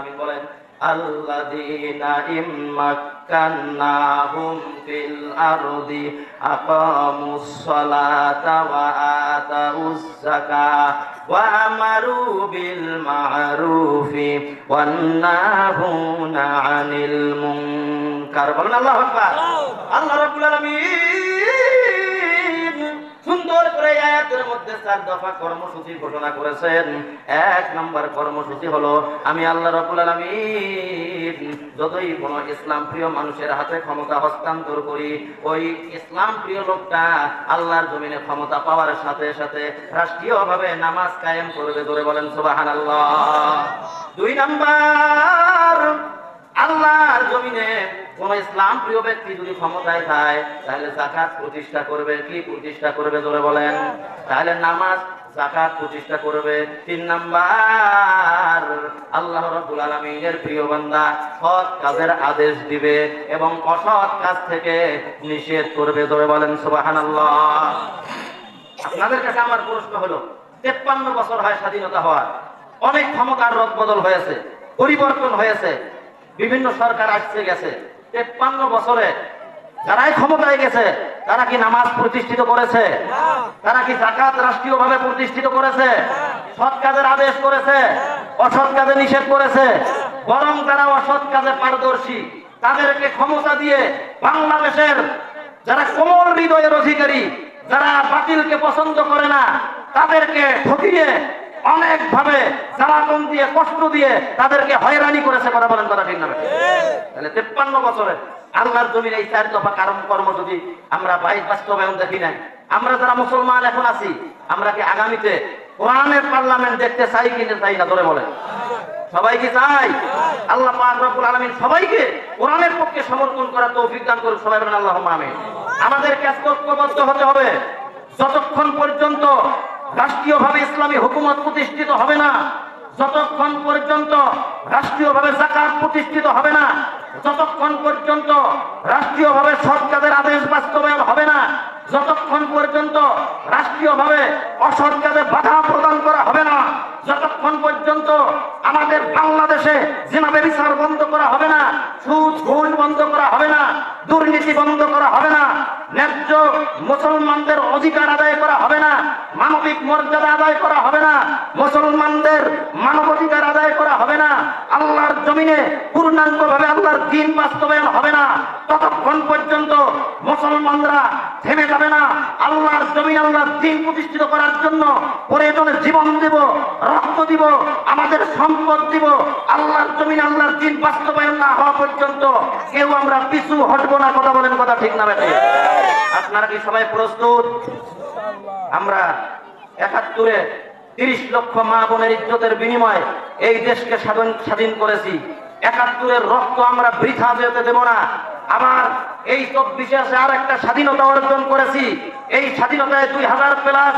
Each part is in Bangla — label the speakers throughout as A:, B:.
A: আমি বলেন আল্লাযীনা ইম্মাক্কান্নাহুম ফিল আরদি আকামুস সালাতা ওয়া আতাউজ যাকাত ওয়া আমারু বিল মা'রুফি ওয়ান নাহুনা আনিল মুনকার। বলেন আল্লাহু আকবার। আল্লাহ রাব্বুল আলামিন সুন্দর করে আয়াতের মধ্যে 4 দফা কর্মসূচি ঘোষণা করেছেন। 1 নম্বর কর্মসূচি হলো, আমি আল্লাহ রাব্বুল আলামিন যতই কোন ইসলাম প্রিয় মানুষের হাতে ক্ষমতা হস্তান্তর করি, ওই ইসলাম প্রিয় লোকটা আল্লাহর জমিনে ক্ষমতা পাওয়ার সাথে সাথে রাষ্ট্রীয়ভাবে নামাজ কায়েম করবে। ধরে বলেন সুবহানাল্লাহ। 2 নাম্বার, আল্লাহর জমিনে কোন ইসলাম প্রিয় ব্যক্তি যদি ক্ষমতায় থাকে তাহলে যাকাত প্রতিষ্ঠা করবে। কি প্রতিষ্ঠা করবে? ধরে বলেন। তাহলে নামাজ, যাকাত প্রতিষ্ঠা করবে। 3 নাম্বার, আল্লাহ রাব্বুল আলামিনের প্রিয় বান্দা সৎ কাজের আদেশ দিবে এবং অসৎ কাজ থেকে নিষেধ করবে। ধরে বলেন সুবহানাল্লাহ। আপনাদের কাছে আমার প্রশ্ন হলো, 53 বছর হয় স্বাধীনতা হওয়ার, অনেক ক্ষমতার রদবদল হয়েছে, পরিবর্তন হয়েছে, বিভিন্ন সরকার আসছে গেছে। 53 বছরে যারাই ক্ষমতায় গেছে তারা কি নামাজ প্রতিষ্ঠিত করেছে? তারা কি যাকাত রাষ্ট্রীয়ভাবে প্রতিষ্ঠিত করেছে? সৎ কাজের আদেশ করেছে? অসৎ কাজে নিষেধ করেছে? বরং তারা অসৎ কাজে পারদর্শী, তাদেরকে ক্ষমতা দিয়ে বাংলাদেশের যারা কোমল হৃদয়ের অধিকারী, যারা বাতিলকে পছন্দ করে না, তাদেরকে ঠকিয়ে অনেক ভাবে জ্বালাতন দিয়ে, কষ্ট দিয়ে তাদেরকে হয়রানি করেছে। কথা বলেন, কথা ঠিক না? তাহলে 53 বছরে আল্লাহর জমিনে এই 4 দফা কর্ম যদি আমরা বাস্তবায়ন দেখি নাই, আমরা যারা মুসলমান এখন আছি, আমরা কি আগামীতে কোরআনের পার্লামেন্ট দেখতে চাই কি চাই না? ধরে বলেন। সবাই কি চাই? আল্লাহ পাক রব্বুল আলামিন সবাইকে কোরআনের পক্ষে সমর্পণ করার তৌফিক দান করুন। সবাই বলেন আল্লাহুম্মা আমিন। আমাদেরকে ঐক্যবদ্ধ হতে হবে। যতক্ষণ পর্যন্ত রাষ্ট্রীয়ভাবে ইসলামী হুকুমত প্রতিষ্ঠিত হবে না, যতক্ষণ পর্যন্ত রাষ্ট্রীয়ভাবে যাকাত প্রতিষ্ঠিত হবে না, যতক্ষণ পর্যন্ত রাষ্ট্রীয়ভাবে সৎ কাজের আদেশ বাস্তবায়ন হবে না, যতক্ষণ পর্যন্ত রাষ্ট্রীয়ভাবে অসৎ কাজে বাধা প্রদান করা হবে না, যতক্ষণ পর্যন্ত আমাদের বাংলাদেশে জিনা ব্যভিচার বন্ধ করা হবে না, সুদ ঘুষ বন্ধ করা হবে না, দুর্নীতি বন্ধ করা হবে না, ন্যায্য মুসলমানদের অধিকার আদায় করা হবে না, মানবিক মর্যাদা আদায় করা হবে না, মুসলমানদের মানবাধিকার আদায় করা হবে না, আল্লাহর জমিনে পূর্ণাঙ্গভাবে আল্লাহর দ্বীন বাস্তবায়ন হবে না, ততক্ষণ পর্যন্ত মুসলমানরা থেমে যাবে না। আল্লাহর জমিনে আল্লাহর দ্বীন প্রতিষ্ঠিত করার জন্য প্রয়োজনে জীবন দেব, রক্ত দিব, আমাদের সম্পদ দিব। আল্লাহর জমিনে আল্লাহর দ্বীন বাস্তবায়ন না হওয়া পর্যন্ত কেউ আমরা পিছু হটবো না। কথা বলেন, কথা ঠিক না বেঠিক? আপনারা কি সবাই প্রস্তুত? আমরা 71-এ 30 লক্ষ মা বোনের ইজ্জতের বিনিময়ে এই দেশকে স্বাধীন করেছি। 71-এর রক্ত আমরা বৃথা যেতে দেব না। আবার এই 24-এ আর একটা স্বাধীনতা অর্জন করেছি। এই স্বাধীনতায় 2000+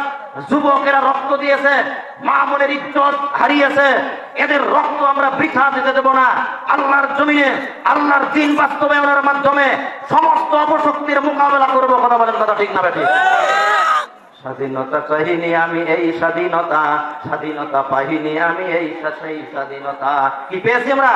A: যুবকেরা রক্ত দিয়েছে, মা বোনের ইজ্জত হারিয়েছে। এদের রক্ত আমরা বৃথা যেতে দেব না। আল্লাহর জমিনে আল্লাহর দ্বীন বাস্তবায়নের মাধ্যমে সমস্ত অপশক্তির মোকাবেলা করব। কথা বলেন, কথা ঠিক না বেঠিক? স্বাধীনতা চাইনি আমি এই স্বাধীনতা, স্বাধীনতা পাইনি আমি এই সেই স্বাধীনতা। কি পেয়েছি আমরা?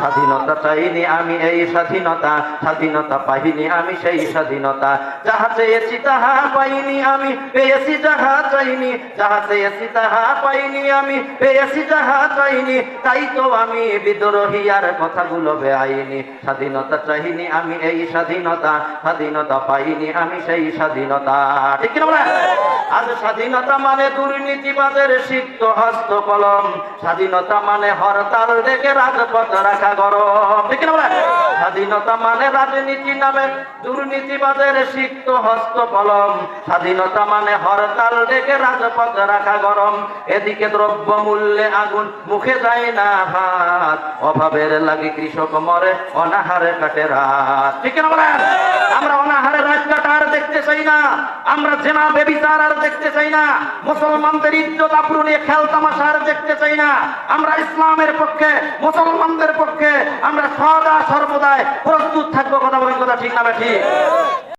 A: স্বাধীনতা চাইনি আমি এই স্বাধীনতা, স্বাধীনতা পাইনি আমি সেই স্বাধীনতা। যাহা চেয়েছি তাহা পাইনি আমি, পেয়েছি যাহা চাইনি। যাহা চেয়েছি তাহা পাইনি আমি, পেয়েছি যাহা চাইনি। তাই তো আমি বিদ্রোহী আর কথাগুলো বেআইনি। স্বাধীনতা চাইনি আমি এই স্বাধীনতা, স্বাধীনতা পাইনি আমি সেই স্বাধীনতা। ঠিক কিনা বলেন? আজ স্বাধীনতা মানে দুর্নীতিবাদের সিক্ত হস্ত কলম, স্বাধীনতা মানে হরতাল ডেকে রাজপথ রাখা গরম। ঠিক না বলে? স্বাধীনতা মানে রাজনীতি নামে দুর্নীতিবাদের সিক্ত হস্ত কলম, স্বাধীনতা মানে হরতাল ডেকে রাজপথ রাখা গরম। এদিকে দ্রব্য মূল্যে আগুন, মুখে যায় না ভাত, অভাবের লাগি কৃষক মরে, অনাহারে কাটে রাত। ঠিক না বলেন? আমরা অনাহারে রাত কাটা আর দেখতে চাই না। আমরা জেনা ব্যভিচার আর দেখতে চাই না। মুসলমানদের ইজ্জত আবরু নিয়ে খেল তামাশা আর দেখতে চাই না। আমরা ইসলামের পক্ষে, মুসলমানদের পক্ষে আমরা সদা সর্বদাই প্রস্তুত থাকবো। কথা বলেন, কথা ঠিক না বেঠিক?